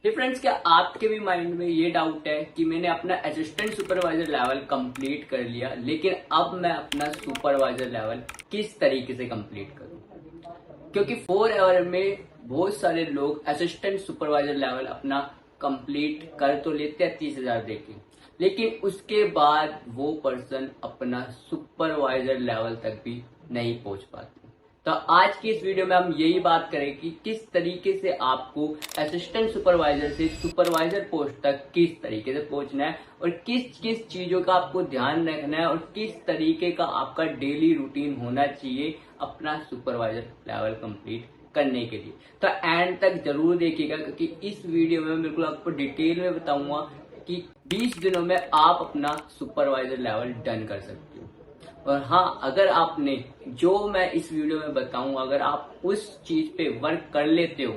Friends, क्या आपके भी माइंड में ये डाउट है कि मैंने अपना असिस्टेंट सुपरवाइजर लेवल कंप्लीट कर लिया, लेकिन अब मैं अपना सुपरवाइजर लेवल किस तरीके से कंप्लीट करूं? क्योंकि 4 आवर में बहुत सारे लोग असिस्टेंट सुपरवाइजर लेवल अपना कंप्लीट कर तो लेते हैं 30,000 देके, लेकिन उसके बाद वो पर्सन अपना सुपरवाइजर लेवल तक भी नहीं पहुंच पाते। तो आज की इस वीडियो में हम यही बात करें कि किस तरीके से आपको असिस्टेंट सुपरवाइजर से सुपरवाइजर पोस्ट तक किस तरीके से पहुंचना है और किस किस चीजों का आपको ध्यान रखना है और किस तरीके का आपका डेली रूटीन होना चाहिए अपना सुपरवाइजर लेवल कंप्लीट करने के लिए। तो एंड तक जरूर देखिएगा, क्योंकि इस वीडियो में मैं बिल्कुल आपको डिटेल में बताऊंगा कि 20 दिनों में आप अपना सुपरवाइजर लेवल डन कर सकते हो। और हाँ, अगर आपने जो मैं इस वीडियो में बताऊंगा अगर आप उस चीज पे वर्क कर लेते हो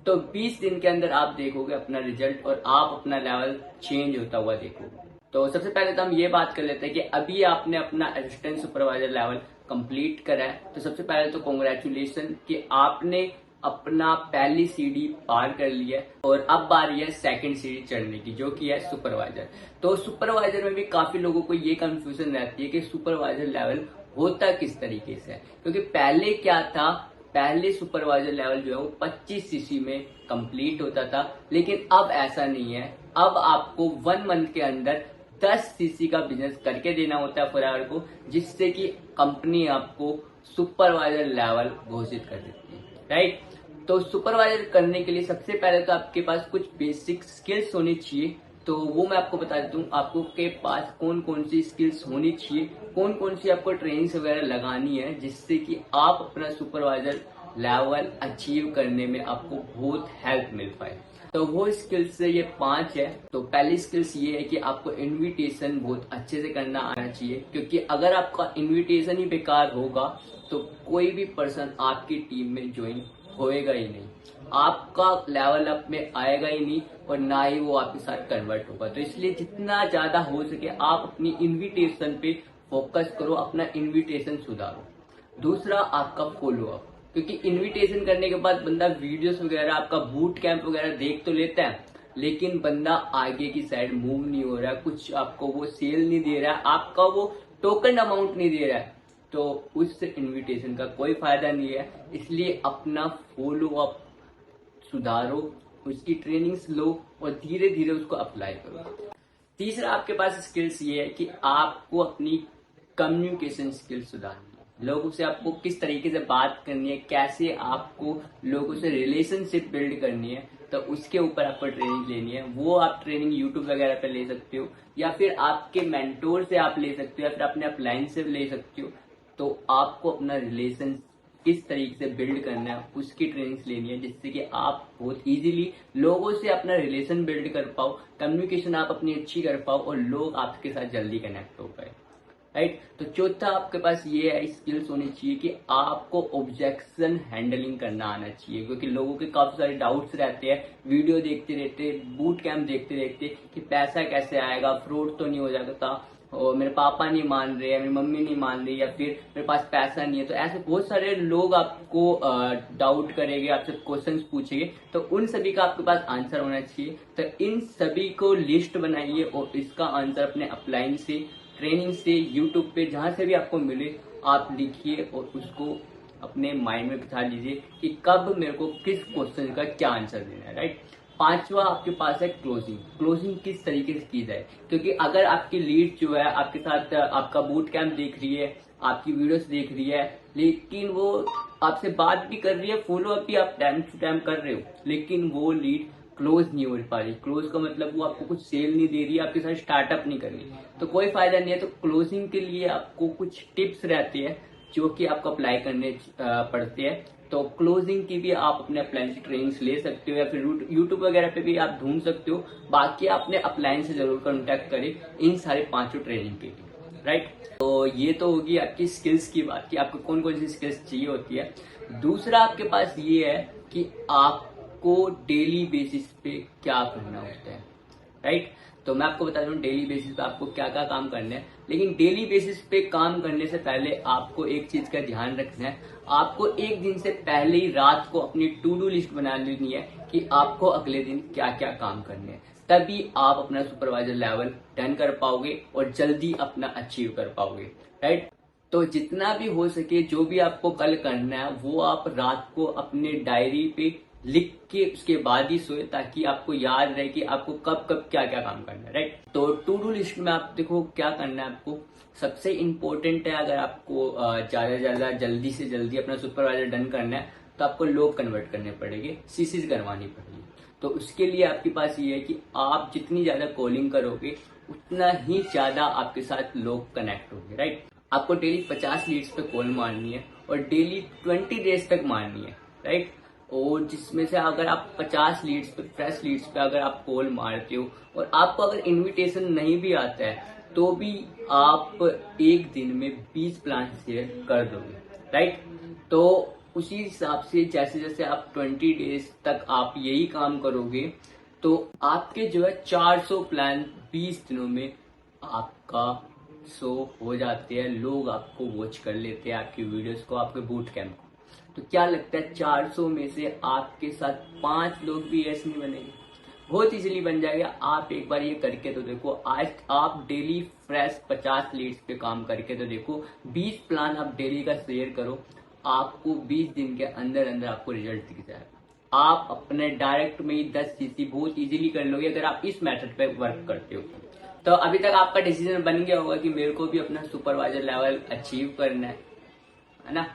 तो 20 दिन के अंदर आप देखोगे अपना रिजल्ट और आप अपना लेवल चेंज होता हुआ देखोगे। तो सबसे पहले तो हम ये बात कर लेते हैं कि अभी आपने अपना असिस्टेंट सुपरवाइजर लेवल कंप्लीट करा है, तो सबसे पहले तो कॉन्ग्रेचुलेशन कि आपने अपना पहली सीढ़ी पार कर लिया है और अब बारी है सेकंड सीढ़ी चढ़ने की, जो कि है सुपरवाइजर। तो सुपरवाइजर में भी काफी लोगों को ये कंफ्यूजन रहती है कि सुपरवाइजर लेवल होता किस तरीके से है, क्योंकि पहले क्या था, पहले सुपरवाइजर लेवल जो है वो 25 सीसी में कंप्लीट होता था, लेकिन अब ऐसा नहीं है। अब आपको 1 मंथ के अंदर 10 सीसी का बिजनेस करके देना होता है फॉरएवर को, जिससे कि कंपनी आपको सुपरवाइजर लेवल घोषित कर देती है, राइट। तो सुपरवाइजर करने के लिए सबसे पहले तो आपके पास कुछ बेसिक स्किल्स होनी चाहिए। तो वो मैं आपको बता देता हूँ, आपको के पास कौन कौन सी स्किल्स होनी चाहिए, कौन कौन सी आपको ट्रेनिंग्स वगैरह लगानी है, जिससे कि आप अपना सुपरवाइजर लेवल अचीव करने में आपको बहुत हेल्प मिल पाए। तो वो स्किल्स से ये 5 है। तो पहली स्किल्स ये है कि आपको इनविटेशन बहुत अच्छे से करना आना चाहिए, क्योंकि अगर आपका इनविटेशन ही बेकार होगा तो कोई भी पर्सन आपकी टीम में ज्वाइन होएगा ही नहीं, आपका लेवल अप में आएगा ही नहीं और ना ही वो आपके साथ कन्वर्ट होगा। तो इसलिए जितना ज्यादा हो सके आप अपनी इनविटेशन पे फोकस करो, अपना इनविटेशन सुधारो। दूसरा, आपका फॉलो अप, क्योंकि इनविटेशन करने के बाद बंदा वीडियोस वगैरह आपका बूट कैंप वगैरह देख तो लेता है, लेकिन बंदा आगे की साइड मूव नहीं हो रहा है, कुछ आपको वो सेल नहीं दे रहा है, आपका वो टोकन अमाउंट नहीं दे रहा है, तो उस इनविटेशन का कोई फायदा नहीं है। इसलिए अपना फॉलो अप सुधारो, उसकी ट्रेनिंग्स लो और धीरे धीरे उसको अप्लाई करो। तीसरा, आपके पास स्किल्स ये है कि आपको अपनी कम्युनिकेशन स्किल्स सुधारनी है। लोगों से आपको किस तरीके से बात करनी है, कैसे आपको लोगों से रिलेशनशिप बिल्ड करनी है, तो उसके ऊपर आपको ट्रेनिंग लेनी है। वो आप ट्रेनिंग यूट्यूब वगैरह पे ले सकते हो, या फिर आपके मेंटोर से आप ले सकते हो, या फिर अपने अपलाइन से ले सकते हो। तो आपको अपना रिलेशन किस तरीके से बिल्ड करना है उसकी ट्रेनिंग्स लेनी है, जिससे कि आप बहुत इजीली लोगों से अपना रिलेशन बिल्ड कर पाओ, कम्युनिकेशन आप अपनी अच्छी कर पाओ और लोग आपके साथ जल्दी कनेक्ट हो पाए, राइट। तो चौथा, आपके पास ये है स्किल्स होनी चाहिए कि आपको ऑब्जेक्शन हैंडलिंग करना आना चाहिए, क्योंकि लोगों के काफी सारे डाउट्स रहते हैं वीडियो देखते रहते, बूट कैंप देखते देखते कि पैसा कैसे आएगा, फ्रॉड तो नहीं हो जाता, और मेरे पापा नहीं मान रहे, मेरी मम्मी नहीं मान रही, या फिर मेरे पास पैसा नहीं है। तो ऐसे बहुत सारे लोग आपको डाउट करेंगे, आपसे क्वेश्चंस पूछेंगे, तो उन सभी का आपके पास आंसर होना चाहिए। तो इन सभी को लिस्ट बनाइए और इसका आंसर अपने अपलाइन से, ट्रेनिंग से, यूट्यूब पे जहां से भी आपको मिले आप लिखिए और उसको अपने माइंड में बिठा लीजिए कि कब मेरे को किस क्वेश्चन का क्या आंसर देना है, राइट। पांचवा, आपके पास है क्लोजिंग। क्लोजिंग किस तरीके से की जाए, क्योंकि अगर आपकी लीड जो है आपके साथ आपका बूट कैंप देख रही है, आपकी वीडियोस देख रही है, लेकिन वो आपसे बात भी कर रही है, फॉलो अप भी आप टाइम टू टाइम कर रहे हो, लेकिन वो लीड क्लोज नहीं हो पा रही। क्लोज का मतलब वो आपको कुछ सेल नहीं दे रही है, आपके साथ स्टार्टअप नहीं कर रही, तो कोई फायदा नहीं है। तो क्लोजिंग के लिए आपको कुछ टिप्स रहते हैं जो कि आपको अप्लाई करने पड़ते हैं। तो क्लोजिंग की भी आप अपने अप्लायंस ट्रेनिंग्स ले सकते हो, या फिर यूट्यूब वगैरह पे भी आप ढूंढ सकते हो। बाकी अपने अप्लायंस से जरूर कॉन्टेक्ट करें इन सारे 5 ट्रेनिंग के लिए, राइट। तो ये तो होगी आपकी स्किल्स की बात कि आपको कौन कौन सी स्किल्स चाहिए होती है। दूसरा, आपके पास ये है कि आपको डेली बेसिस पे क्या करना होता है। राइट। तो मैं आपको बता दूं डेली बेसिस पे आपको क्या क्या काम करना है, लेकिन डेली बेसिस पे काम करने से पहले आपको एक चीज का ध्यान रखना है। आपको एक दिन से पहले ही रात को अपनी टू डू लिस्ट बना लेनी है कि आपको अगले दिन क्या क्या काम करने हैं, तभी आप अपना सुपरवाइजर लेवल डन कर पाओगे और जल्दी अपना अचीव कर पाओगे, राइट। तो जितना भी हो सके जो भी आपको कल करना है वो आप रात को अपने डायरी पे लिख के उसके बाद ही सोए, ताकि आपको याद रहे कि आपको कब कब क्या क्या काम करना है, राइट। तो टू डू लिस्ट में आप देखो क्या करना है आपको। सबसे इम्पोर्टेंट है, अगर आपको ज्यादा से ज्यादा जल्दी से जल्दी अपना सुपरवाइजर डन करना है तो आपको लोग कन्वर्ट करने पड़ेंगे, सीसीज करवानी पड़ेगी। तो उसके लिए आपके पास ये है कि आप जितनी ज्यादा कॉलिंग करोगे उतना ही ज्यादा आपके साथ लोग कनेक्ट होंगे, राइट। आपको डेली 50 लीड्स पे कॉल मारनी है और डेली 20 डेज तक मारनी है, राइट। और जिसमें से अगर आप 50 लीड्स पे, फ्रेश लीड्स पे अगर आप कॉल मारते हो और आपको अगर इनविटेशन नहीं भी आता है तो भी आप एक दिन में 20 प्लान शेयर कर दोगे, राइट। तो उसी हिसाब से जैसे जैसे आप 20 डेज तक आप यही काम करोगे तो आपके जो है 400 प्लान 20 दिनों में आपका शो हो जाते हैं। लोग आपको वॉच कर लेते हैं, आपकी वीडियोस को, आपके बूट कैंप को। तो क्या लगता है 400 में से आपके साथ 5 लोग भी ऐसे नहीं बनेंगे? बहुत इजीली बन जाएगा। आप एक बार ये करके तो देखो। आज आप डेली फ्रेश 50 लीड्स पे काम करके तो देखो, 20 प्लान आप डेली का शेयर करो, आपको 20 दिन के अंदर अंदर आपको रिजल्ट दिख जाएगा। आप अपने डायरेक्ट में ही 10 सीसी बहुत इजीली कर लोगे अगर आप इस मेथड पे वर्क करते हो। तो अभी तक आपका डिसीजन बन गया होगा कि मेरे को भी अपना सुपरवाइजर लेवल अचीव करना है ना।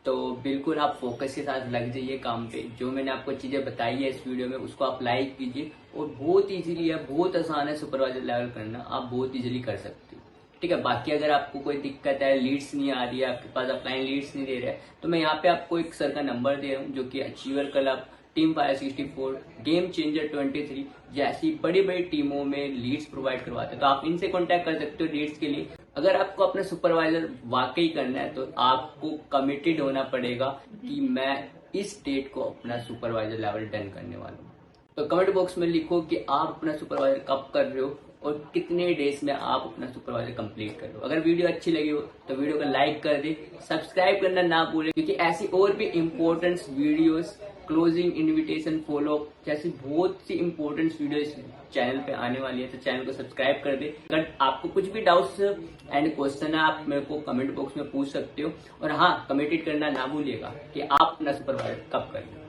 तो बिल्कुल आप फोकस के साथ लग जाइए काम पे। जो मैंने आपको चीजें बताई है इस वीडियो में उसको आप लाइक कीजिए, और बहुत इजीली है, बहुत आसान है सुपरवाइजर लेवल करना, आप बहुत इजीली कर सकते हो, ठीक है। बाकी अगर आपको कोई दिक्कत है, लीड्स नहीं आ रही है, आपके पास अपलाइन लीड्स नहीं दे रहे हैं, तो मैं यहाँ पे आपको एक सर का नंबर दे रहा हूँ जो कि achiever club, team fire 64, game changer 23 जैसी बड़ी बड़ी टीमों में लीड्स प्रोवाइड करवाते हैं। तो आप इनसे कांटेक्ट कर सकते हो लीड्स के लिए। अगर आपको अपना सुपरवाइजर वाकई करना है तो आपको कमिटेड होना पड़ेगा कि मैं इस डेट को अपना सुपरवाइजर लेवल डन करने वाला हूँ। तो कमेंट बॉक्स में लिखो कि आप अपना सुपरवाइजर कब कर रहे हो और कितने डेज में आप अपना सुपरवाइजर कंप्लीट कर रहे हो। अगर वीडियो अच्छी लगी हो तो वीडियो को लाइक कर दे, सब्सक्राइब करना ना भूले, क्योंकि ऐसी और भी important videos, closing, invitation, follow जैसी बहुत सी इंपॉर्टेंट वीडियो इस चैनल पे आने वाली है। तो चैनल को सब्सक्राइब कर दे। अगर आपको कुछ भी डाउट्स एंड क्वेश्चन है आप मेरे को कमेंट बॉक्स में पूछ सकते हो। और हाँ, कमिटेड करना ना भूलिएगा कि आप अपना सुपरवाइजर कब करें।